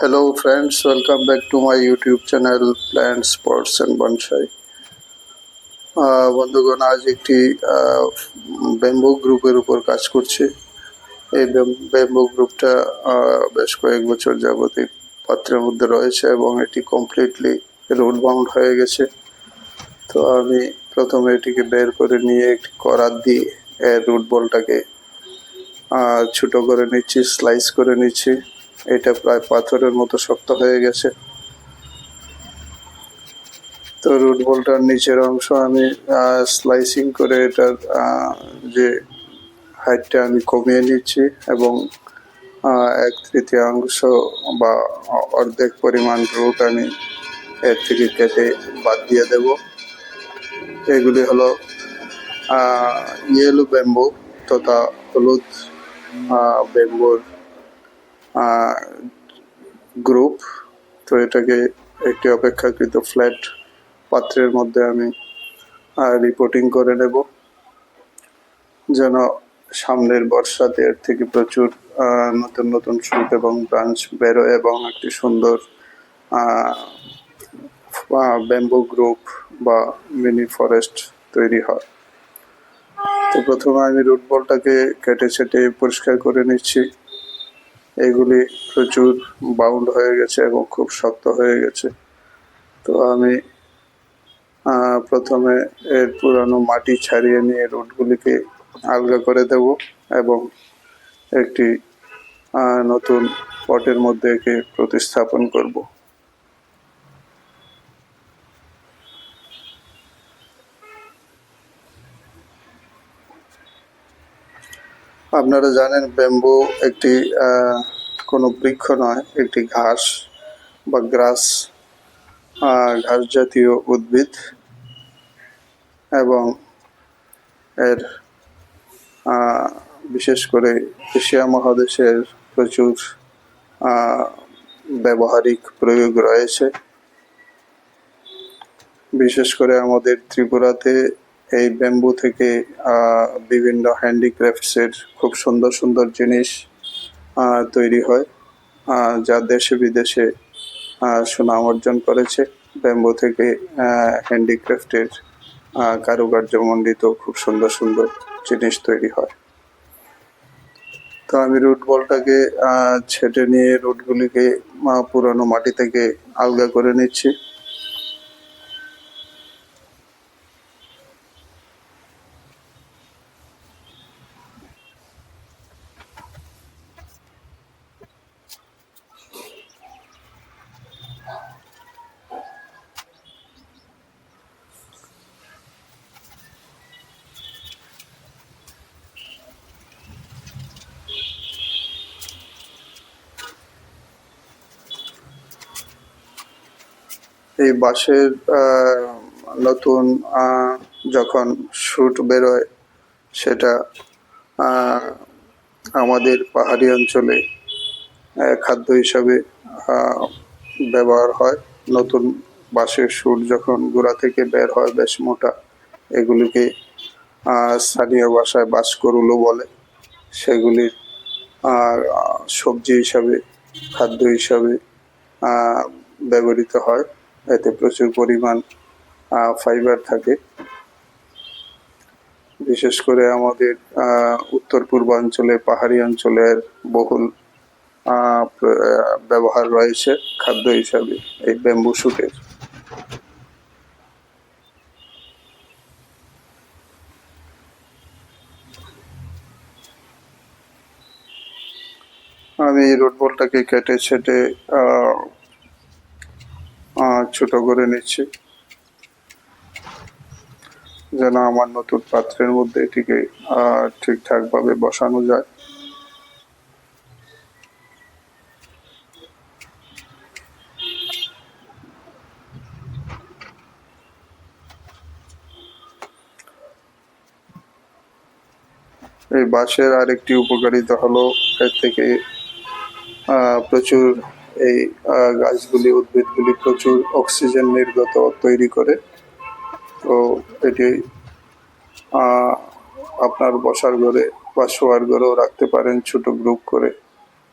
Hello friends, welcome back to my YouTube channel Plants, Pots and Bonsai. বন্ধুগণ, আজ একটি bamboo গ্রুপের উপর কাজ করছি। এই ব্যাম্বু গ্রুপটা বেশ কয়েক বছর যাবত এই পাত্রের মধ্যে রয়েছে এবং এটি কমপ্লিটলি রুট বাউন্ড হয়ে গেছে। তো আমি প্রথমে এটিকে বের করে নিয়ে একটি করাত দিয়ে এর রুট বলটাকে ছোট করে নিচ্ছি, স্লাইস করে নিচ্ছি। এটা প্রায় পাথরের মতো শক্ত হয়ে গেছে। তো রুট বলটার নিচের অংশ আমি স্লাইসিং করে এটার যে হাইটটা আমি কমিয়ে নিচ্ছি এবং 1/3 বা অর্ধেক পরিমাণ রুট আমি এর থেকে কেটে বাদ দিয়ে দেব। এগুলি হলো ইয়েলো ব্যাম্বু তথা হলুদ ব্যাম্বুর গ্রুপ। তো এটাকে একটি অপেক্ষাকৃত ফ্ল্যাট পাত্রের মধ্যে আমি রিপোর্টিং করে নেব, যেন সামনের বর্ষাতে এর থেকে প্রচুর নতুন নতুন শুট এবং ব্রাঞ্চ বেরোয় এবং একটি সুন্দর ব্যাম্বু গ্রুপ বা মিনি ফরেস্ট তৈরি হয়। তো প্রথমে আমি রুট বলটাকে কেটে ছেটে পরিষ্কার করে নিচ্ছি। এগুলি প্রচুর বাউন্ড হয়ে গেছে এবং খুব শক্ত হয়ে গেছে। তো আমি প্রথমে এর পুরানো মাটি ছাড়িয়ে নিয়ে রুটগুলিকে আলগা করে দেব এবং একটি নতুন পটের মধ্যে একে প্রতিস্থাপন করব। আপনারা জানেন ব্যাম্বু একটি কোনো বৃক্ষ নয়, একটি ঘাস বা ঘাস জাতীয় উদ্ভিদ এবং এর বিশেষ করে এশিয়া মহাদেশের প্রচুর ব্যবহারিক প্রয়োগ রয়েছে। বিশেষ করে আমাদের ত্রিপুরাতে এই ব্যাম্বু থেকে বিভিন্ন হ্যান্ডিক্রাফটসের খুব সুন্দর সুন্দর জিনিস তৈরি হয়, যা দেশে বিদেশে সুনাম অর্জন করেছে। ব্যাম্বু থেকে হ্যান্ডিক্রাফটের কারুকার্যমণ্ডিত খুব সুন্দর সুন্দর জিনিস তৈরি হয়। তো আমি রুট বলটাকে ছেটে নিয়ে রুটগুলিকে পুরানো মাটি থেকে আলগা করে নিচ্ছি। এই বাঁশের নতুন যখন শুট বেরোয় সেটা আমাদের পাহাড়ি অঞ্চলে খাদ্য হিসাবে ব্যবহার হয়। নতুন বাঁশের শুট যখন গোড়া থেকে বের হয় বেশ মোটা, এগুলিকে স্থানীয় ভাষায় বাঁশকরুলো বলে। সেগুলির সবজি হিসাবে, খাদ্য হিসাবে ব্যবহৃত হয়। এতে প্রচুর পরিমাণ ফাইবার থাকে। বিশেষ করে আমাদের উত্তর পূর্বাঞ্চলে, পাহাড়ি অঞ্চলের বহুল ব্যবহার রয়েছে খাদ্য হিসাবে এই ব্যাম্বু শুটের। আমি রুট বলটাকে কেটে ছেটে ছোট করে নিচ্ছি, যেন আমার নতুন পাত্রের মধ্যে এটিকে ঠিকঠাক ভাবে বসানো যায়। এই বাঁশের আরেকটি উপকারিতা হলো এর থেকে প্রচুর এই গাছগুলি, উদ্ভিদগুলি প্রচুর অক্সিজেন নির্গত তৈরি করে। তো এটি আপনার বসার ঘরে বা শোয়ার ঘরেও রাখতে পারেন ছোট গ্রুপ করে।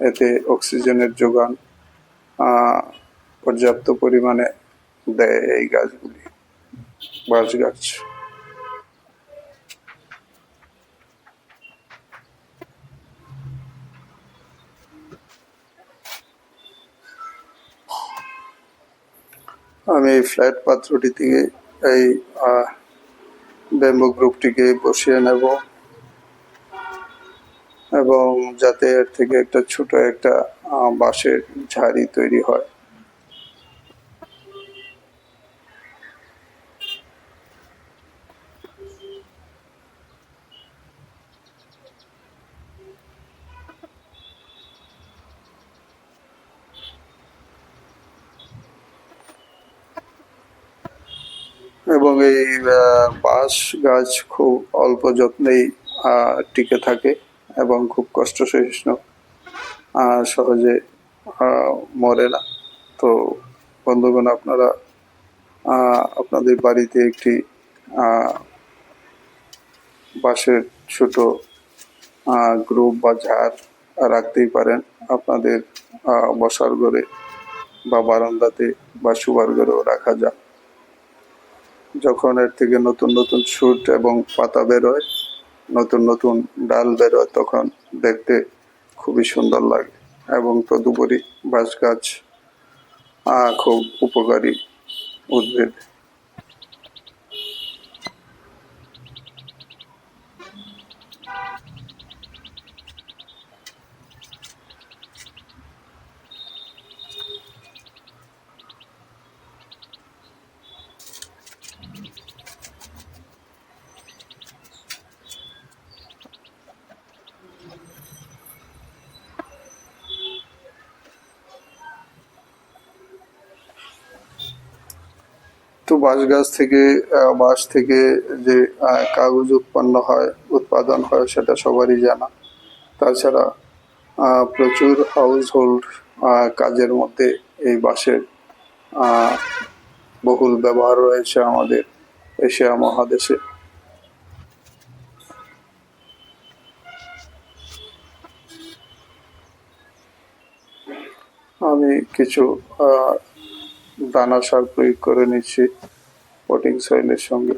এতে অক্সিজেনের যোগান পর্যাপ্ত পরিমাণে দেয় এই গাছগুলি, বাঁশ গাছ। আমি এই ফ্ল্যাট পাত্রটি থেকে এই ব্যাম্বু গ্রুপটিকে বসিয়ে নেব এবং যাতে এর থেকে একটা ছোট একটা বাঁশের ঝাড়ি তৈরি হয়। এবং এই বাঁশ গাছ খুব অল্প যত্নেই টিকে থাকে এবং খুব কষ্ট সহিষ্ণু, সহজে মরে না। তো বন্ধুগণ, আপনারা আপনাদের বাড়িতে একটি বাঁশের ছোট গ্রুপ বা ঝাড় রাখতেই পারেন আপনাদের বসার ঘরে বা বারান্দাতে বা শোবার ঘরেও রাখা যায়। যখন এর থেকে নতুন নতুন শুট এবং পাতা বেরোয়, নতুন নতুন ডাল বেরোয়, তখন দেখতে খুবই সুন্দর লাগে। এবং তদুপরি বাঁশ গাছ খুব উপকারী উদ্ভিদ। তো বাঁশ গাছ থেকে বাঁশ থেকে যে কাগজ উৎপাদন হয় সেটা সবারই জানা। তাছাড়া প্রচুর হাউস হোল্ড কাজের মধ্যে এই বাঁশের বহুল ব্যবহার রয়েছে আমাদের এশিয়া মহাদেশে। আমি কিছু দানা সার প্রয়োগ করে নিচ্ছি পটিং সয়েলের সঙ্গে।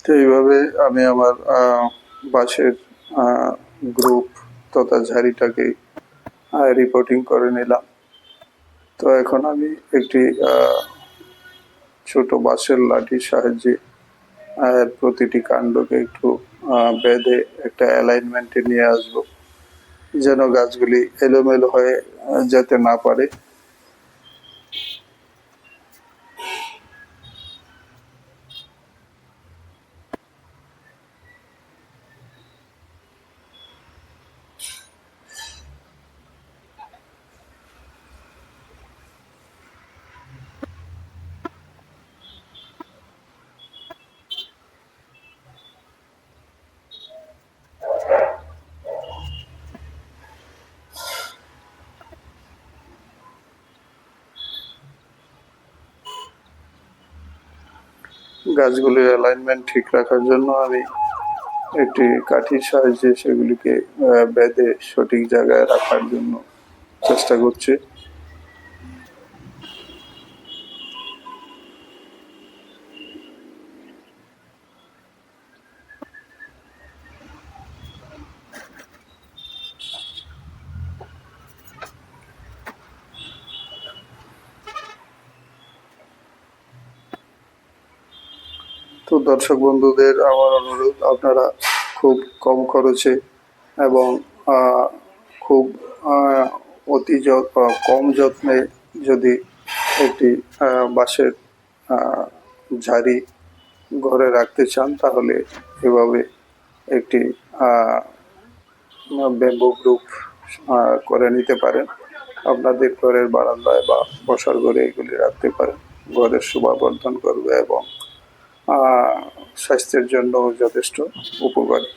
তো এইভাবে আমি আমার বাঁশের গ্রুপ তথা ঝাড়িটাকে রিপোর্টিং করে নিলাম। তো এখন আমি একটি ছোট বাঁশের লাঠির সাহায্যে প্রতিটি কাণ্ডকে একটু বেঁধে একটা অ্যালাইনমেন্টে নিয়ে আসবো, যেন গাছগুলি এলোমেলো হয়ে যেতে না পারে। গাছগুলির অ্যালাইনমেন্ট ঠিক রাখার জন্য আমি একটি কাঠির সাহায্যে সেগুলিকে বেঁধে সঠিক জায়গায় রাখার জন্য চেষ্টা করছি। তো দর্শক বন্ধুদের আমার অনুরোধ, আপনারা খুব কম খরচে এবং খুব কম যত্নে যদি একটি বাঁশের ঝাড়ি ঘরে রাখতে চান, তাহলে এভাবে একটি ব্যাম্বু গ্রুপ করে নিতে পারেন। আপনাদের ঘরের বারান্দায় বা বসার ঘরে এগুলি রাখতে পারেন। ঘরের শোভা বর্ধন করবে এবং স্বাস্থ্যের জন্য যথেষ্ট উপকারী।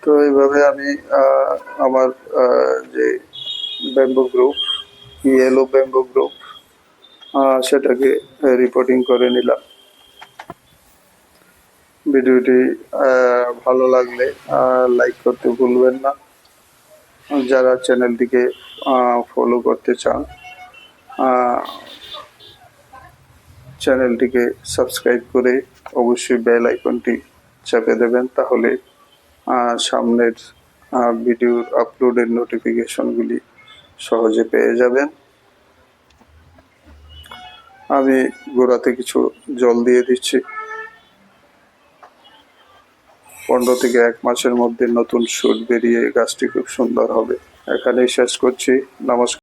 তো এইভাবে আমি আমার যে bamboo group, yellow bamboo group, সেটাকে রিপোর্টিং করে নিলাম। ভিডিওটি ভালো লাগলে লাইক করতে ভুলবেন না। যারা চ্যানেলটিকে ফলো করতে চান চ্যানেলটিকে সাবস্ক্রাইব করে অবশ্যই বেল আইকনটি চাপে দেবেন, তাহলে সামনের ভিডিওর আপলোডের নোটিফিকেশনগুলি সহজে পেয়ে যাবেন। আমি গোড়াতে কিছু জল দিয়ে দিচ্ছি। 15 থেকে 1 মাসের মধ্যে নতুন শুট বেরিয়ে গাছটি খুব সুন্দর হবে। এখানেই শেষ করছি। নমস্কার।